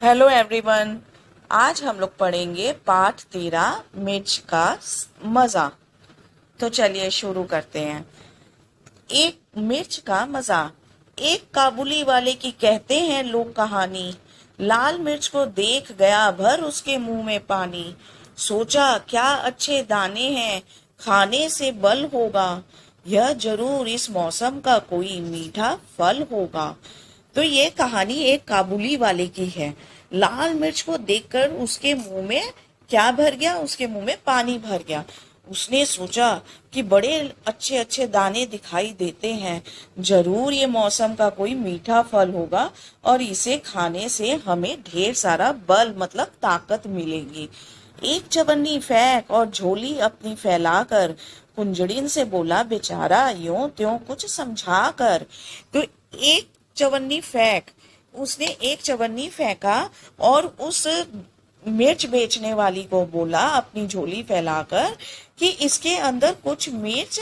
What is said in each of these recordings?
Hello everyone. आज हम लोग पढ़ेंगे पाठ 13 मिर्च का मज़ा। तो चलिए शुरू करते हैं। एक मिर्च का मज़ा। एक काबुली वाले की कहते हैं लोग कहानी। लाल मिर्च को देख गया भर उसके मुंह में पानी। सोचा क्या अच्छे दाने हैं, खाने से बल होगा। यह जरूर इस मौसम का कोई मीठा फल होगा। तो ये कहानी एक काबुली वाले की है। लाल मिर्च को देखकर उसके मुंह में क्या भर गया, उसके मुंह में पानी भर गया। उसने सोचा कि बड़े अच्छे अच्छे दाने दिखाई देते हैं, जरूर ये मौसम का कोई मीठा फल होगा और इसे खाने से हमें ढेर सारा बल मतलब ताकत मिलेगी। एक चवन्नी फेंक और झोली अपनी फैलाकर कुंजड़िन से बोला बेचारा यूं त्यों कुछ समझा कर। तो एक चवन्नी फेंक, उसने एक चवन्नी फेंका और उस मिर्च बेचने वाली को बोला अपनी झोली फैलाकर कि इसके अंदर कुछ मिर्च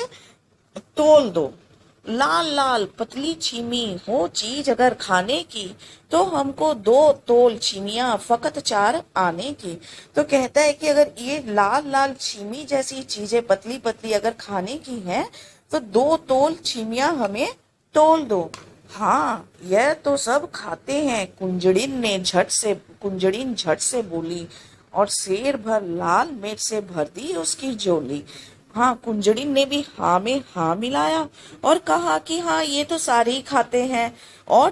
तोल दो। लाल लाल पतली छीमी हो चीज अगर खाने की, तो हमको 2 तोल छीमियां फकत 4 आने की। तो कहता है कि अगर ये लाल लाल छीमी जैसी चीजें पतली पतली अगर खाने की हैं, तो 2 तोल छीमियां हमें तोल दो। हाँ, यह तो सब खाते हैं, कुंजड़िन झट से बोली और शेर भर लाल मिर्च से भर दी उसकी झोली। हाँ, कुंजड़िन ने भी हाँ में हाँ मिलाया और कहा कि हाँ ये तो सारे ही खाते हैं। और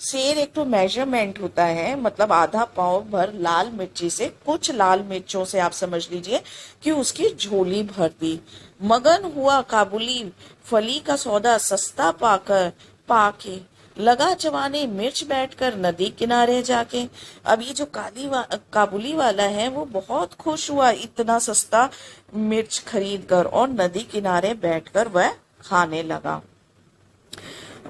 शेर एक तो मेजरमेंट होता है, मतलब आधा पाव भर लाल मिर्ची से, कुछ लाल मिर्चों से आप समझ लीजिए कि उसकी झोली भर दी। मगन हुआ काबुली फली का सौदा सस्ता पाके लगा चबाने मिर्च बैठकर नदी किनारे जाके। अब ये जो काबुली वाला है वो बहुत खुश हुआ इतना सस्ता मिर्च खरीद कर, और नदी किनारे बैठकर वह खाने लगा।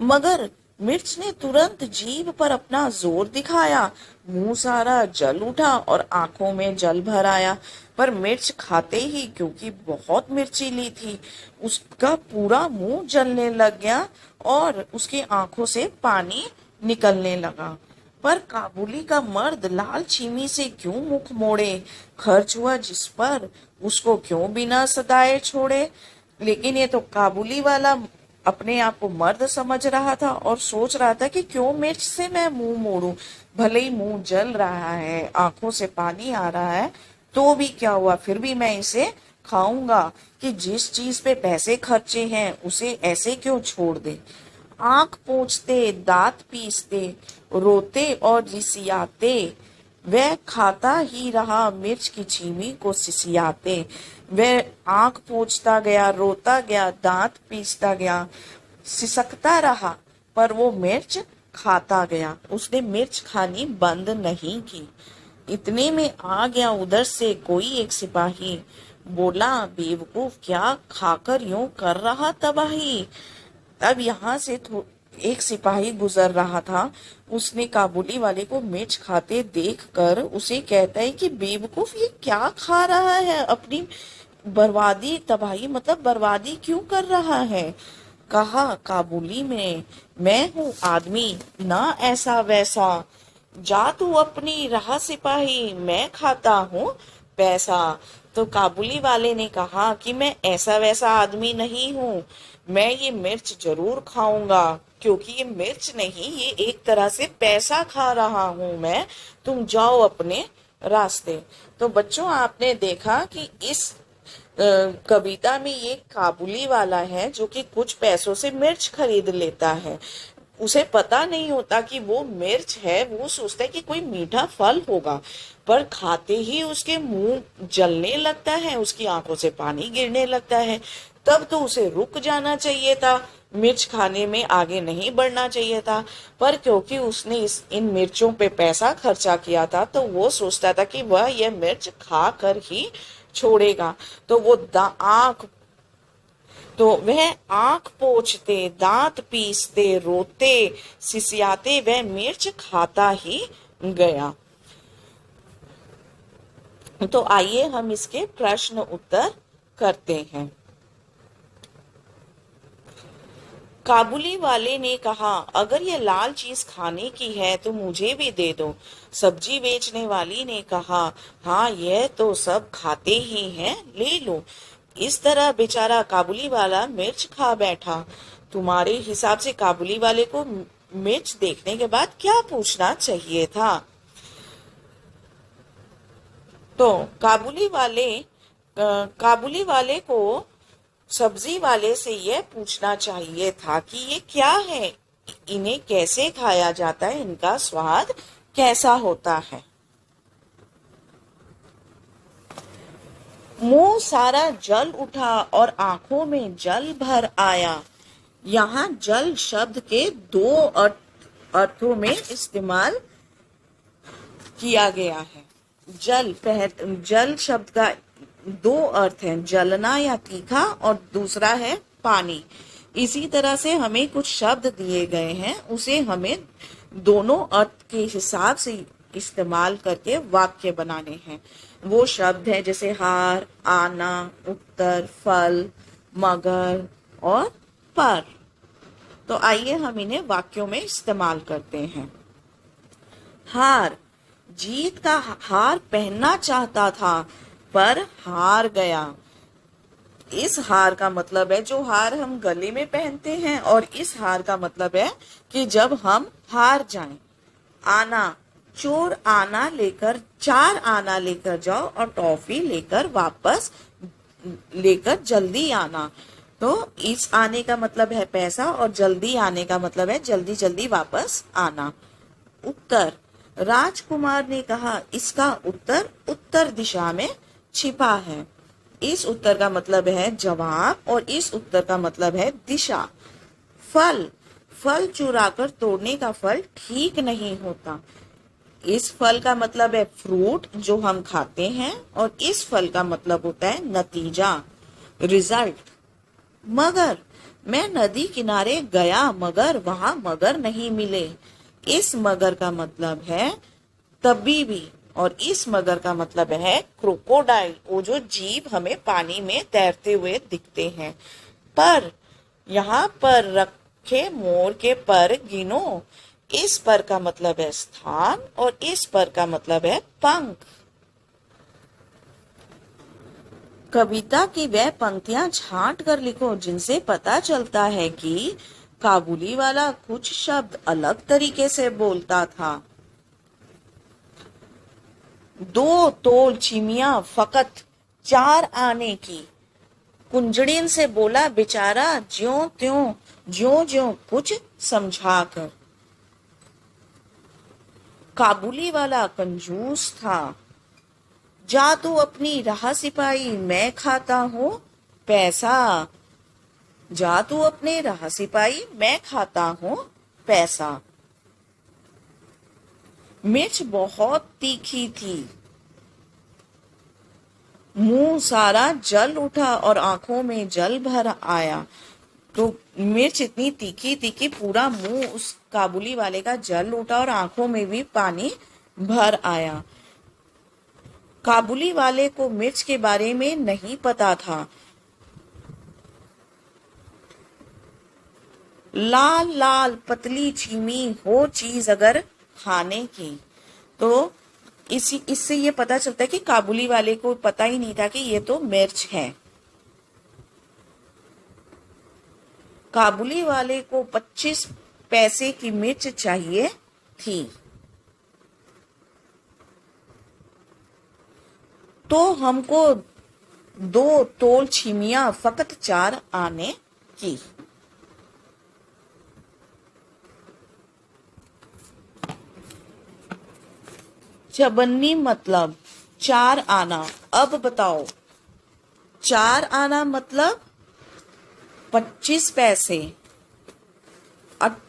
मगर मिर्च ने तुरंत जीभ पर अपना जोर दिखाया। मुंह सारा जल उठा और आंखों में जल भर आया। पर मिर्च खाते ही, क्योंकि बहुत मिर्चीली थी, उसका पूरा मुंह जलने लग गया और उसकी आंखों से पानी निकलने लगा। पर काबुली का मर्द लाल छीमी से क्यों मुख मोड़े, खर्च हुआ जिस पर उसको क्यों बिना सदाए छोड़े। लेकिन ये तो काबुली वाला अपने आप को मर्द समझ रहा था और सोच रहा था कि क्यों मिर्च से मैं मुंह मोड़ूं। भले ही मुंह जल रहा है, आंखों से पानी आ रहा है, तो भी क्या हुआ, फिर भी मैं इसे खाऊंगा। कि जिस चीज पे पैसे खर्चे हैं उसे ऐसे क्यों छोड़ दे। आंख पोंछते, दांत पीसते, रोते और रिसियाते वह खाता ही रहा मिर्च की छीमी को सिसियाते। वह आंख पोंछता गया, रोता गया, दांत पीसता गया, सिसकता रहा, पर वो मिर्च खाता गया। उसने मिर्च खानी बंद नहीं की। इतने में आ गया उधर से कोई एक सिपाही। बोला बेवकूफ क्या खाकर यूं कर रहा तबाही। अब यहाँ से एक सिपाही गुजर रहा था। उसने काबुली वाले को मिर्च खाते देख कर उसे कहता है कि बेवकूफ ये क्या खा रहा है, अपनी बर्बादी तबाही मतलब बर्बादी क्यों कर रहा है। कहा काबुली में, मैं हूँ आदमी ना ऐसा वैसा, जा तू अपनी राह सिपाही, मैं खाता हूँ पैसा। तो काबुली वाले ने कहा कि मैं ऐसा वैसा आदमी नहीं हूँ, मैं ये मिर्च जरूर खाऊंगा, क्योंकि ये मिर्च नहीं, ये एक तरह से पैसा खा रहा हूं मैं। तुम जाओ अपने रास्ते। तो बच्चों, आपने देखा कि इस कविता में ये काबुली वाला है जो कि कुछ पैसों से मिर्च खरीद लेता है। उसे पता नहीं होता कि वो मिर्च है, वो सोचता है कि कोई मीठा फल होगा, पर खाते ही उसके मुंह जलने लगता है, उसकी आंखों से पानी गिरने लगता है। तब तो उसे रुक जाना चाहिए था, मिर्च खाने में आगे नहीं बढ़ना चाहिए था। पर क्योंकि उसने इन मिर्चों पे पैसा खर्चा किया था, तो वो सोचता था कि वह यह मिर्च खा कर ही छोड़ेगा। तो वो आंख तो वह आंख पोंछते, दांत पीसते, रोते, सिसियाते वह मिर्च खाता ही गया। तो आइए हम इसके प्रश्न उत्तर करते हैं। काबुली वाले ने कहा, अगर ये लाल चीज खाने की है तो मुझे भी दे दो। सब्जी बेचने वाली ने कहा, हाँ यह तो सब खाते ही हैं, ले लो। इस तरह बेचारा काबुली वाला मिर्च खा बैठा। तुम्हारे हिसाब से काबुली वाले को मिर्च देखने के बाद क्या पूछना चाहिए था? तो काबुली वाले को सब्जी वाले से यह पूछना चाहिए था कि ये क्या है, इन्हें कैसे खाया जाता है, इनका स्वाद कैसा होता है। मुंह सारा जल उठा और आंखों में जल भर आया। यहाँ जल शब्द के दो अर्थों में इस्तेमाल किया गया है। जल शब्द का दो अर्थ हैं, जलना या तीखा, और दूसरा है पानी। इसी तरह से हमें कुछ शब्द दिए गए हैं, उसे हमें दोनों अर्थ के हिसाब से इस्तेमाल करके वाक्य बनाने हैं। वो शब्द है जैसे हार, आना, उत्तर, फल, मगर और पर। तो आइए हम इन्हें वाक्यों में इस्तेमाल करते हैं। हार, जीत का हार पहनना चाहता था पर हार गया। इस हार का मतलब है जो हार हम गले में पहनते हैं, और इस हार का मतलब है कि जब हम हार जाएं। आना, चोर आना लेकर, 4 आना लेकर जाओ और टॉफी लेकर वापस लेकर जल्दी आना। तो इस आने का मतलब है पैसा, और जल्दी आने का मतलब है जल्दी जल्दी वापस आना। उत्तर, राजकुमार ने कहा, इसका उत्तर उत्तर दिशा में छिपा है। इस उत्तर का मतलब है जवाब, और इस उत्तर का मतलब है दिशा। फल, फल चुराकर तोड़ने का फल ठीक नहीं होता। इस फल का मतलब है फ्रूट जो हम खाते हैं, और इस फल का मतलब होता है नतीजा, रिजल्ट। मगर, मैं नदी किनारे गया मगर वहां मगर नहीं मिले। इस मगर का मतलब है तबीबी, और इस मगर का मतलब है क्रोकोडाइल, वो जो जीव हमें पानी में तैरते हुए दिखते हैं। पर, यहाँ पर रखे मोर के पर गिनो। इस पर का मतलब है स्थान, और इस पर का मतलब है पंख। कविता की वह पंक्तियां छांट कर लिखो जिनसे पता चलता है कि काबुली वाला कुछ शब्द अलग तरीके से बोलता था। 2 तोल चिमिया फकत 4 आने की। कुंजड़िन से बोला बेचारा ज्यों त्यों, ज्यों ज्यों कुछ समझा कर। काबुली वाला कंजूस था। जा तू अपनी राह सिपाही, मैं खाता हूँ पैसा। जा तू अपने राह सिपाही, मैं खाता हूँ पैसा। मिर्च बहुत तीखी थी। मुंह सारा जल उठा और आंखों में जल भर आया। तो मिर्च इतनी तीखी थी कि पूरा मुंह उस काबुली वाले का जल उठा और आंखों में भी पानी भर आया। काबुली वाले को मिर्च के बारे में नहीं पता था। लाल लाल पतली चीमी हो चीज अगर खाने की। तो इससे ये पता चलता है कि काबुली वाले को पता ही नहीं था कि ये तो मिर्च है। काबुली वाले को 25 पैसे की मिर्च चाहिए थी। तो हमको 2 तोल छिमिया फकत 4 आने की। चबन्नी मतलब 4 आना। अब बताओ, 4 आना मतलब 25 पैसे।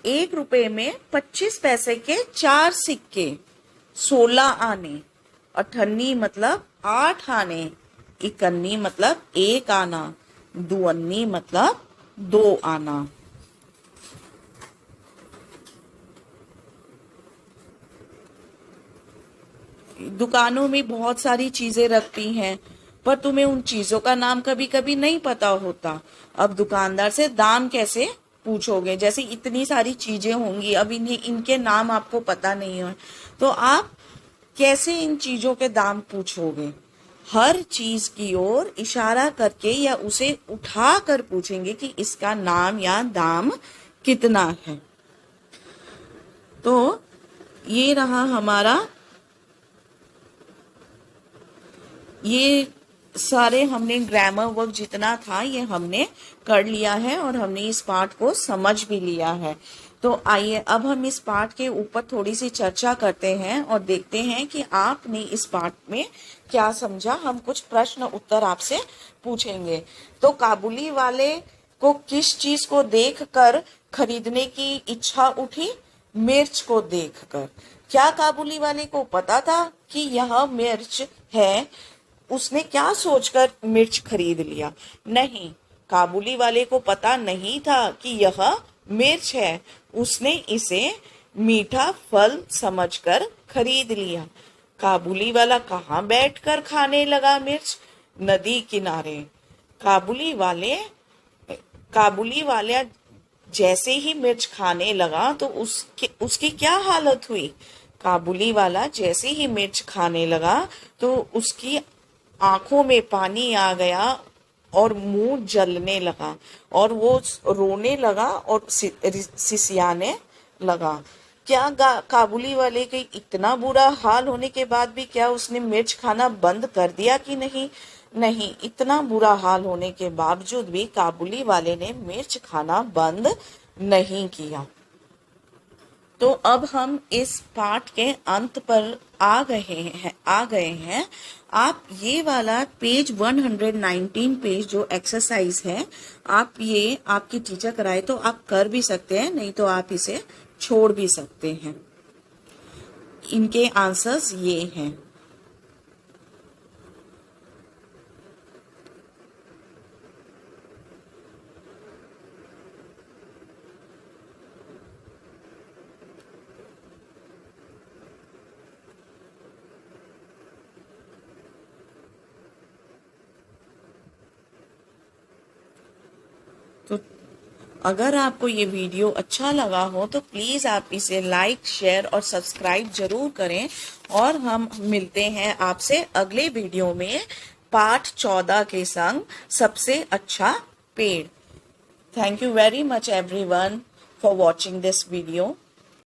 1 रुपए में 25 पैसे के 4 सिक्के, 16 आने। अठन्नी मतलब 8 आने। इकन्नी मतलब 1 आना। दुअन्नी मतलब 2 आना। दुकानों में बहुत सारी चीजें रखती हैं, पर तुम्हें उन चीजों का नाम कभी कभी नहीं पता होता। अब दुकानदार से दाम कैसे पूछोगे? जैसे इतनी सारी चीजें होंगी, अब इन्हें इनके नाम आपको पता नहीं है, तो आप कैसे इन चीजों के दाम पूछोगे? हर चीज की ओर इशारा करके या उसे उठा कर पूछेंगे कि इसका नाम या दाम कितना है। तो ये रहा हमारा, ये सारे हमने ग्रामर वर्क जितना था ये हमने कर लिया है और हमने इस पाठ को समझ भी लिया है। तो आइए अब हम इस पाठ के ऊपर थोड़ी सी चर्चा करते हैं और देखते हैं कि आपने इस पाठ में क्या समझा। हम कुछ प्रश्न उत्तर आपसे पूछेंगे। तो काबुली वाले को किस चीज को देखकर खरीदने की इच्छा उठी? मिर्च को देखकर। क्या काबुली वाले को पता था कि यह मिर्च है? उसने क्या सोचकर मिर्च खरीद लिया? नहीं, काबुली वाले को पता नहीं था कि यह मिर्च है। उसने इसे मीठा फल समझकर खरीद लिया। काबुली वाला कहाँ बैठकर खाने लगा मिर्च? नदी किनारे। काबुली वाले काबुली वाला जैसे ही मिर्च खाने लगा तो उसकी क्या हालत हुई? काबुली वाला जैसे ही मिर्च खाने लगा तो उसकी आंखों में पानी आ गया और मुंह जलने लगा और वो रोने लगा और सिसियाने लगा। क्या काबुली वाले के इतना बुरा हाल होने के बाद भी क्या उसने मिर्च खाना बंद कर दिया कि नहीं? नहीं, इतना बुरा हाल होने के बावजूद भी काबुली वाले ने मिर्च खाना बंद नहीं किया। तो अब हम इस पाठ के अंत पर आ गए हैं। आप ये वाला पेज 119 पेज जो एक्सरसाइज है, आप ये आपकी टीचर कराए तो आप कर भी सकते हैं, नहीं तो आप इसे छोड़ भी सकते हैं। इनके आंसर्स ये हैं। तो अगर आपको ये वीडियो अच्छा लगा हो तो प्लीज़ आप इसे लाइक, शेयर और सब्सक्राइब जरूर करें। और हम मिलते हैं आपसे अगले वीडियो में पाठ 14 के संग सबसे अच्छा पेड़। Thank you very much everyone for watching this video.